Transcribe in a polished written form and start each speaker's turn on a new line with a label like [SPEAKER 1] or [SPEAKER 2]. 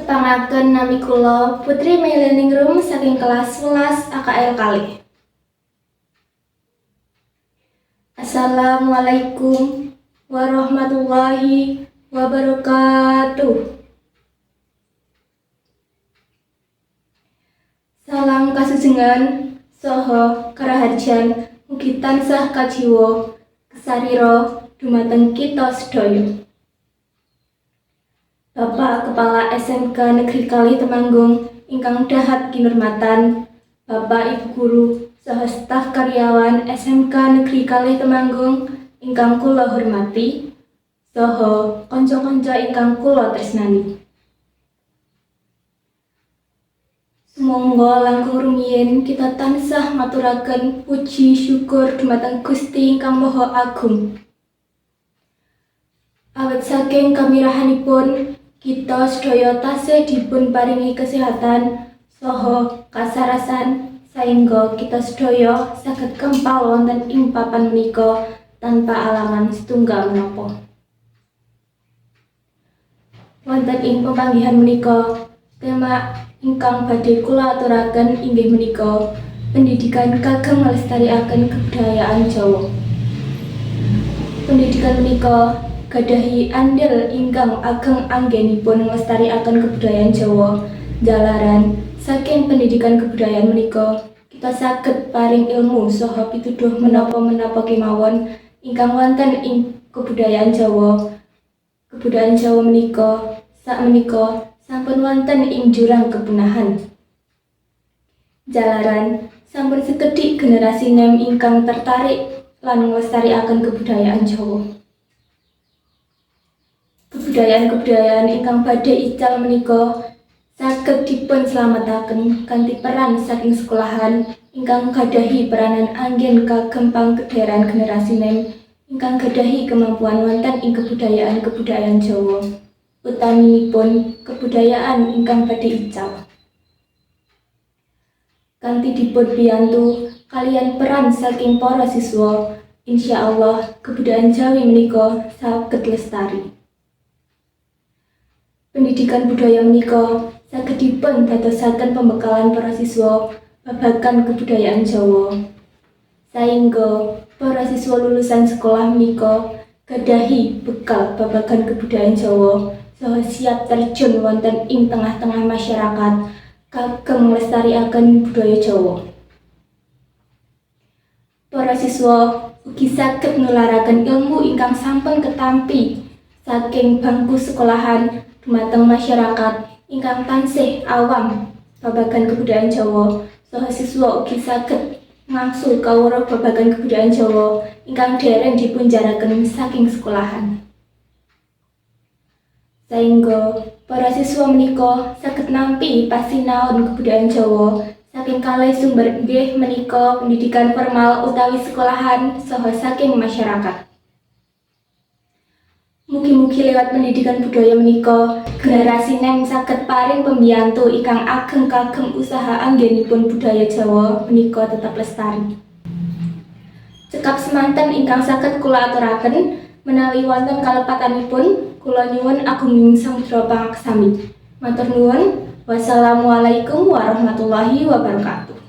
[SPEAKER 1] Tepangaken nami kula Putri My Learning Room saking kelas 11 AKL Kali. Assalamualaikum warahmatullahi wabarakatuh. Salam kasujengan saha karaharjan mugi tansah kajiwa kesarira dumateng kita sedaya. Bapak Kepala SMK Negeri Kali Temanggung ingkang dahat kinurmatan, Bapak Ibu Guru saha staf karyawan SMK Negeri Kali Temanggung ingkang kula hormati, saha kanca-kanca ingkang kula tresnani. Sumangga langkung rumiyin kita tansah maturaken puji syukur dumateng Gusti ingkang Maha Agung. Awit saking kamirahanipun kita sedaya tasih dipun paringi kesehatan saha kasarasan saengga kita sedaya saged kempal wonten ing papan menika tanpa alangan setunggal menapa. Wonten ing pepanggihan menika tema ingkang badhe kula aturaken inggih menika pendidikan kagem nglestarikaken kebudayaan Jawa. Pendidikan menika gadahi andil ingkang ageng anggenipun nglestarikaken kebudayaan Jawa. Jalaran saking pendidikan kebudayaan menika kita saged paring ilmu saha pituduh menapa-menapa kemawon ingkang wonten ing kebudayaan Jawa. Kebudayaan Jawa menika sakmenika sampun wonten ing jurang kepunahan. Jalaran sampun sekedhik generasi nem ingkang tertarik lan nglestarikaken kebudayaan Jawa. Kebudayaan-kebudayaan ingkang badhe ical menika saged dipun slametaken kanthi peran saking sekolahan ingkang gadahi peranan anggen kagem pangkederan generasi nem ingkang gadahi kemampuan wonten ing kebudayaan-kebudayaan Jawa. Utaminipun kebudayaan ingkang badhe ical kanthi dipun biyantu kalian peran saking para siswa, insyaallah kebudayaan Jawi menika saged lestari. Pendidikan budaya menika saged dipun dadosaken pembekalan para siswa babagan kebudayaan Jawa. Saengga para siswa lulusan sekolah menika gadahi bekal babagan kebudayaan Jawa saha siap terjun wonten ing tengah-tengah masyarakat kagem nglestarikaken budaya Jawa. Para siswa ugi saged nularaken ilmu ingkang sampun ketampi saking bangku sekolahan dumateng masyarakat ingkang tansih awam babagan kebudayaan Jawa. Saha siswa ugi saged ngangsul kawruh babagan kebudayaan Jawa ingkang dereng dipunjaraken saking sekolahan. Saengga para siswa menika saged nampi pasinaon kebudayaan Jawa saking kalih sumber inggih menika pendidikan formal utawi sekolahan saha saking masyarakat. Mugi-mugi lewat pendidikan budaya menika generasi nem saged paring pembiyantu ingkang ageng kagem usaha anggenipun budaya Jawa menika tetap lestari. Cekap semanten ingkang saged kula aturaken menawi wonten kalepatanipun kula nyuwun agunging samudra pangaksami. Matur nuwun. Wassalamualaikum warahmatullahi wabarakatuh.